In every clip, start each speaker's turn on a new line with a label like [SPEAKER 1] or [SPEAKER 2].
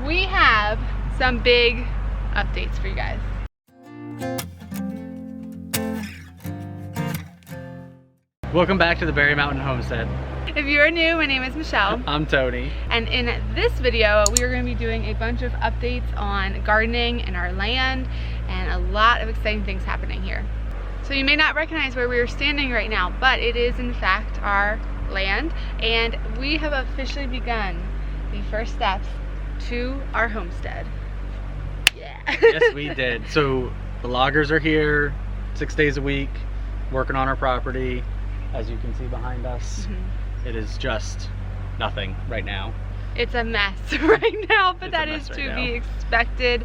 [SPEAKER 1] we have some big updates for you guys.
[SPEAKER 2] Welcome back to the Berry Mountain Homestead.
[SPEAKER 1] If you're new, my name is Michelle.
[SPEAKER 2] I'm Tony.
[SPEAKER 1] And in this video, we are going to be doing a bunch of updates on gardening and our land and a lot of exciting things happening here. So you may not recognize where we are standing right now, but it is in fact our land, and we have officially begun the first steps to our homestead. Yeah.
[SPEAKER 2] Yes, we did. So the loggers are here 6 days a week working on our property. As you can see behind us, it is just nothing right now.
[SPEAKER 1] It's a mess right now, but that is to be expected.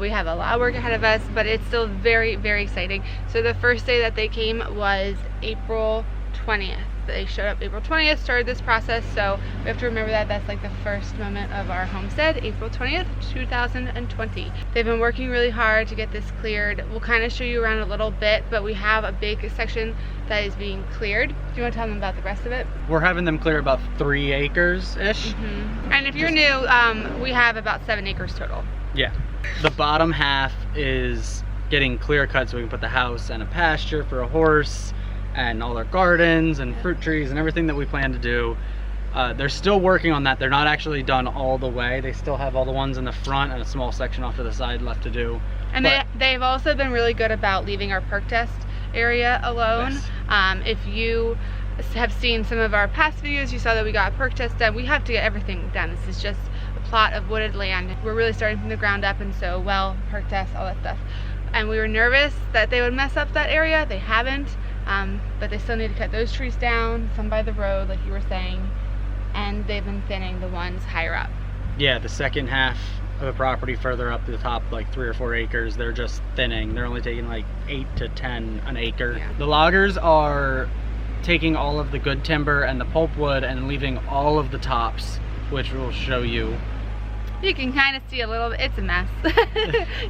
[SPEAKER 1] We have a lot of work ahead of us, but it's still very, very exciting. So the first day that they came was April 20th. They showed up April 20th, started this process, so we have to remember that that's like the first moment of our homestead, April 20th, 2020. They've been working really hard to get this cleared. We'll kind of show you around a little bit, but we have a big section that is being cleared. Do you want to tell them about the rest of it?
[SPEAKER 2] We're having them clear about 3 acres-ish.
[SPEAKER 1] And if you're new, we have about 7 acres total.
[SPEAKER 2] Yeah. The bottom half is getting clear cut so we can put the house and a pasture for a horse, and all our gardens and fruit trees and everything that we plan to do. They're still working on that. They're not actually done all the way. They still have all the ones in the front and a small section off to the side left to do. And
[SPEAKER 1] they've also been really good about leaving our perk test area alone. Yes. If you have seen some of our past videos, you saw that we got a perk test done. We have to get everything done. This is just a plot of wooded land. We're really starting from the ground up, and so, well, perk test, all that stuff. And we were nervous that they would mess up that area. They haven't. But they still need to cut those trees down, some by the road, like you were saying, and they've been thinning the ones higher up.
[SPEAKER 2] Yeah, the second half of the property further up to the top, like 3 or 4 acres, they're just thinning. They're only taking like 8 to 10 an acre. Yeah. The loggers are taking all of the good timber and the pulpwood and leaving all of the tops, which we'll show you.
[SPEAKER 1] You can kind of see a little bit, it's a mess.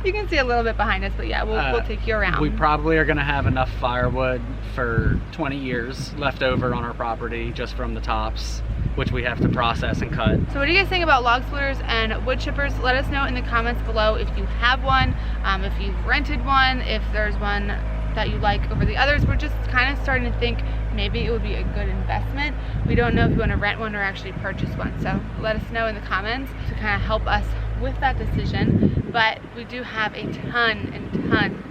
[SPEAKER 1] You can see a little bit behind us, but yeah, we'll take you around.
[SPEAKER 2] We probably are gonna have enough firewood for 20 years left over on our property just from the tops, which we have to process and cut.
[SPEAKER 1] So what do you guys think about log splitters and wood chippers? Let us know in the comments below if you have one, if you've rented one, if there's one that you like over the others. We're just kind of starting to think maybe it would be a good investment. We don't know if you want to rent one or actually purchase one, so let us know in the comments to kind of help us with that decision. But we do have a ton and ton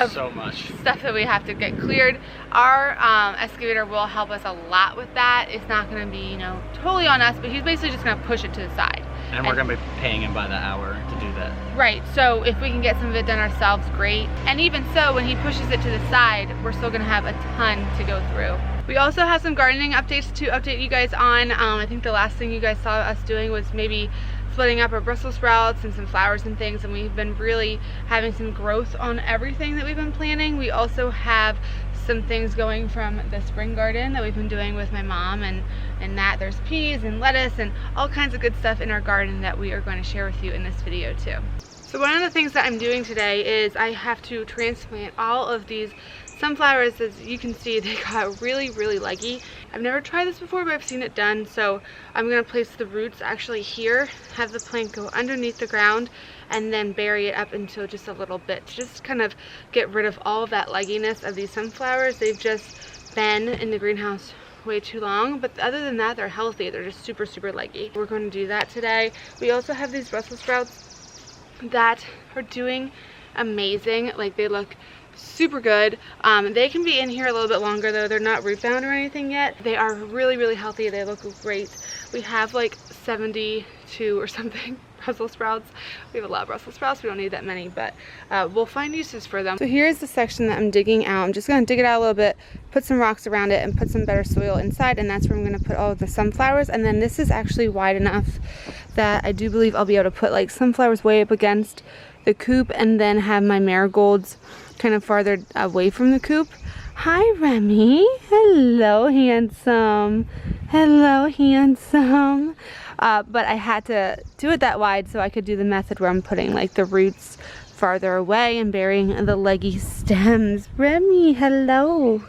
[SPEAKER 1] of
[SPEAKER 2] so much
[SPEAKER 1] stuff that we have to get cleared. Our excavator will help us a lot with that. It's not going to be, you know, totally on us, but he's basically just going to push it to the side.
[SPEAKER 2] And we're going to be paying him by the hour to do that.
[SPEAKER 1] Right, so if we can get some of it done ourselves, great. And even so, when he pushes it to the side, we're still going to have a ton to go through. We also have some gardening updates to update you guys on. I think the last thing you guys saw us doing was maybe splitting up our Brussels sprouts and some flowers and things, and we've been really having some growth on everything that we've been planting. We also have some things going from the spring garden that we've been doing with my mom, and that there's peas and lettuce and all kinds of good stuff in our garden that we are going to share with you in this video too. So one of the things that I'm doing today is I have to transplant all of these sunflowers. As you can see, they got really, really leggy. I've never tried this before, but I've seen it done. So I'm going to place the roots actually here, have the plant go underneath the ground, and then bury it up until just a little bit to just kind of get rid of all of that legginess of these sunflowers. They've just been in the greenhouse way too long, but other than that, they're healthy. They're just super, super leggy. We're going to do that today. We also have these Brussels sprouts that are doing amazing. Like, they look super good. They can be in here a little bit longer though. They're not root bound or anything yet. They are really, really healthy. They look great. We have like 72 or something Brussels sprouts. We have a lot of Brussels sprouts. We don't need that many, but we'll find uses for them. So here's the section that I'm digging out. I'm just going to dig it out a little bit, put some rocks around it, and put some better soil inside, and that's where I'm going to put all of the sunflowers. And then this is actually wide enough that I do believe I'll be able to put like sunflowers way up against the coop, and then have my marigolds kind of farther away from the coop. Hi, Remy. Hello, handsome. Hello, handsome. But I had to do it that wide so I could do the method where I'm putting like the roots farther away and burying the leggy stems. Remy, hello.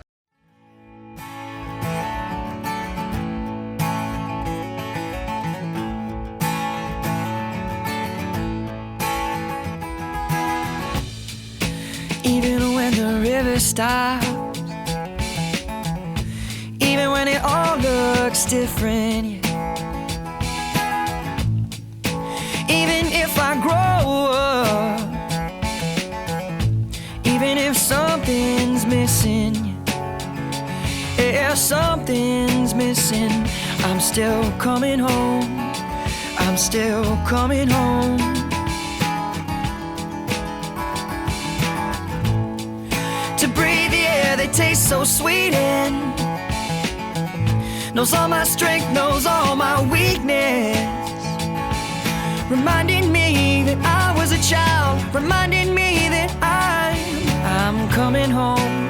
[SPEAKER 3] never stops. Even when it all looks different, yeah. Even if I grow up, even if something's missing, yeah, something's missing, I'm still coming home. I'm still coming home. To breathe the air that tastes so sweet and knows all my strength, knows all my weakness. Reminding me that I was a child, reminding me that I'm coming home.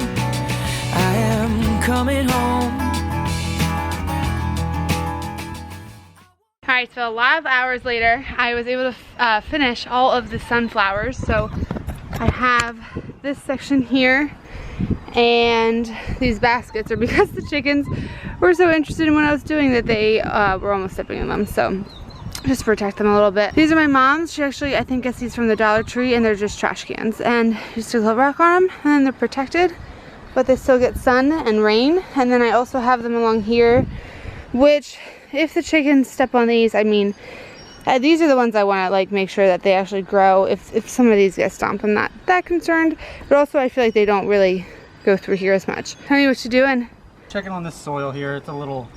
[SPEAKER 3] I am coming home.
[SPEAKER 1] All right, so a lot of hours later, I was able to finish all of the sunflowers. So I have this section here, and these baskets are because the chickens were so interested in what I was doing that they were almost stepping in them. So just to protect them a little bit. These are my mom's. She actually, I think, gets these from the Dollar Tree, and they're just trash cans. And just a little rock on them, and then they're protected, but they still get sun and rain. And then I also have them along here, which if the chickens step on these, I mean, these are the ones I want to like make sure that they actually grow. If some of these get stomped, I'm not that concerned. But also I feel like they don't really go through here as much. Tell me what you doing.
[SPEAKER 2] Checking on this soil here. It's a little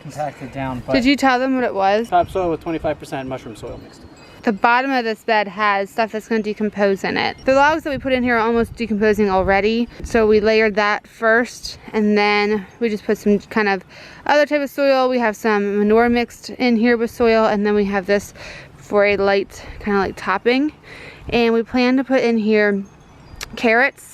[SPEAKER 2] compacted down. But
[SPEAKER 1] did you tell them what it was?
[SPEAKER 2] Topsoil with 25% mushroom soil mixed.
[SPEAKER 1] The bottom of this bed has stuff that's going to decompose in it. The logs that we put in here are almost decomposing already. So we layered that first, and then we just put some kind of other type of soil. We have some manure mixed in here with soil, and then we have this for a light kind of like topping. And we plan to put in here carrots.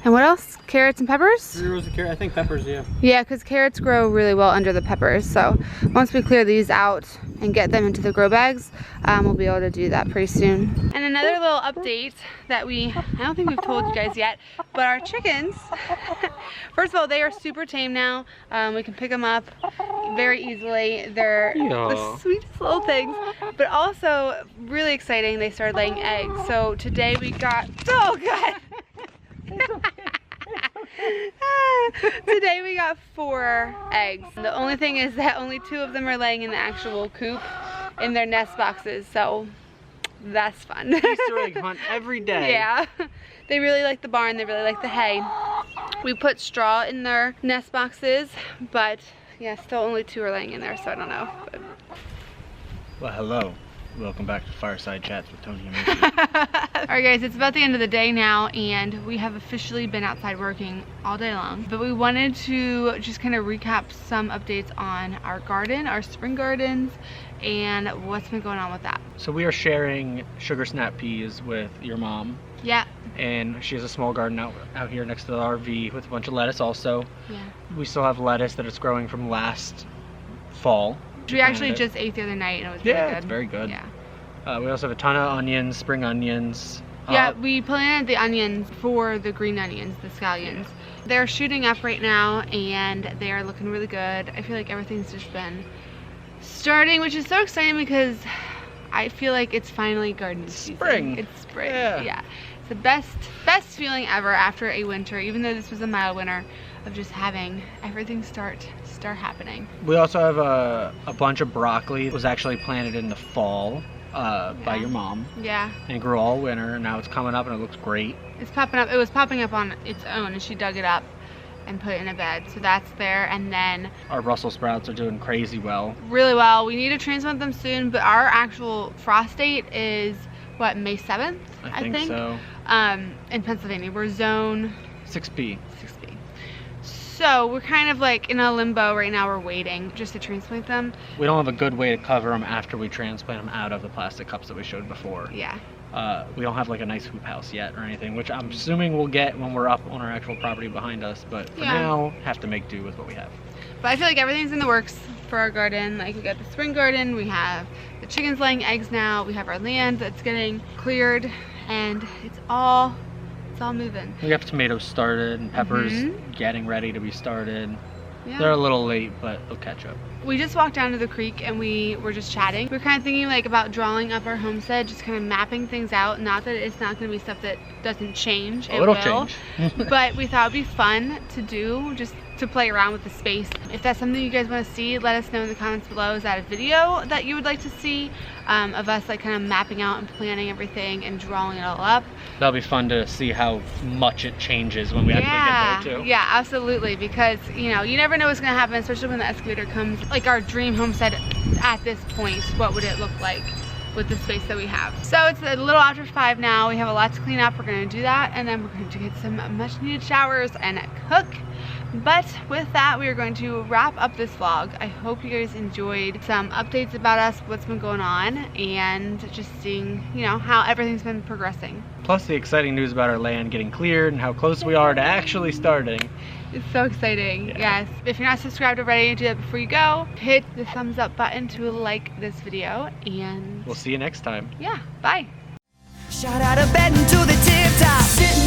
[SPEAKER 1] And what else? Carrots and peppers?
[SPEAKER 2] 3 rows of carrots, I think peppers, yeah.
[SPEAKER 1] Yeah, because carrots grow really well under the peppers. So once we clear these out and get them into the grow bags, we'll be able to do that pretty soon. And another little update that I don't think we've told you guys yet, but our chickens, first of all, they are super tame now. We can pick them up very easily. They're the sweetest little things, but also really exciting. They started laying eggs. So today we got, oh God. Today we got 4 eggs. The only thing is that only 2 of them are laying in the actual coop in their nest boxes, so that's fun.
[SPEAKER 2] Easter egg hunt every day.
[SPEAKER 1] Yeah. They really like the barn, they really like the hay. We put straw in their nest boxes, but yeah, still only 2 are laying in there, so I don't know. But...
[SPEAKER 2] Well, hello. Welcome back to Fireside Chats with Tony and Michi.
[SPEAKER 1] Alright guys, it's about the end of the day now, and we have officially been outside working all day long. But we wanted to just kind of recap some updates on our garden, our spring gardens, and what's been going on with that.
[SPEAKER 2] So we are sharing sugar snap peas with your mom.
[SPEAKER 1] Yeah.
[SPEAKER 2] And she has a small garden out here next to the RV with a bunch of lettuce also.
[SPEAKER 1] Yeah.
[SPEAKER 2] We still have lettuce that is growing from last fall.
[SPEAKER 1] We actually just ate the other night, and it was really good.
[SPEAKER 2] It's very good.
[SPEAKER 1] Yeah.
[SPEAKER 2] We also have a ton of onions, spring onions.
[SPEAKER 1] Yeah, we planted the onions for the green onions, the scallions. Yeah. They're shooting up right now, and they are looking really good. I feel like everything's just been starting, which is so exciting because I feel like it's finally garden season.
[SPEAKER 2] Spring.
[SPEAKER 1] It's spring. Yeah. It's the best feeling ever after a winter, even though this was a mild winter, of just having everything start happening.
[SPEAKER 2] We also have a bunch of broccoli. It was actually planted in the fall by your mom.
[SPEAKER 1] Yeah. And
[SPEAKER 2] grew all winter, and now it's coming up and it looks great.
[SPEAKER 1] It's popping up. It was popping up on its own, and she dug it up and put it in a bed. So that's there. And then
[SPEAKER 2] our Brussels sprouts are doing crazy well.
[SPEAKER 1] Really well. We need to transplant them soon, but our actual frost date is what, May 7th? I think
[SPEAKER 2] so.
[SPEAKER 1] In Pennsylvania. We're zone
[SPEAKER 2] 6B.
[SPEAKER 1] So we're kind of like in a limbo right now. We're waiting just to transplant them.
[SPEAKER 2] We don't have a good way to cover them after we transplant them out of the plastic cups that we showed before.
[SPEAKER 1] Yeah.
[SPEAKER 2] We don't have like a nice hoop house yet or anything, which I'm assuming we'll get when we're up on our actual property behind us. But for now, have to make do with what we have.
[SPEAKER 1] But I feel like everything's in the works for our garden. Like we got the spring garden, we have the chickens laying eggs now, we have our land that's getting cleared, and it's all moving.
[SPEAKER 2] We have tomatoes started and peppers getting ready to be started.
[SPEAKER 1] Yeah.
[SPEAKER 2] They're a little late, but they'll catch up.
[SPEAKER 1] We just walked down to the creek and we were just chatting. We were kind of thinking like about drawing up our homestead, just kind of mapping things out. Not that it's not going to be stuff that doesn't change. It will change. But we thought it'd be fun to do, just to play around with the space. If that's something you guys want to see, let us know in the comments below. Is that a video that you would like to see of us like kind of mapping out and planning everything and drawing it all up?
[SPEAKER 4] That'll be fun to see how much it changes when we actually get there too.
[SPEAKER 1] Yeah, absolutely, because you know, you never know what's going to happen, especially when the excavator comes. Like our dream homestead at this point, what would it look like with the space that we have? So it's a little after 5 now. We have a lot to clean up. We're going to do that, and then we're going to get some much needed showers and cook. But with that, we are going to wrap up this vlog. I hope you guys enjoyed some updates about us, what's been going on, and just seeing, you know, how everything's been progressing.
[SPEAKER 2] Plus the exciting news about our land getting cleared and how close we are to actually starting.
[SPEAKER 1] It's so exciting. Yes. If you're not subscribed already, do that before you go. Hit the thumbs up button to like this video, and
[SPEAKER 2] We'll see you next time.
[SPEAKER 1] yeah, bye.
[SPEAKER 3] Shot out of bed into the tip top. Sitting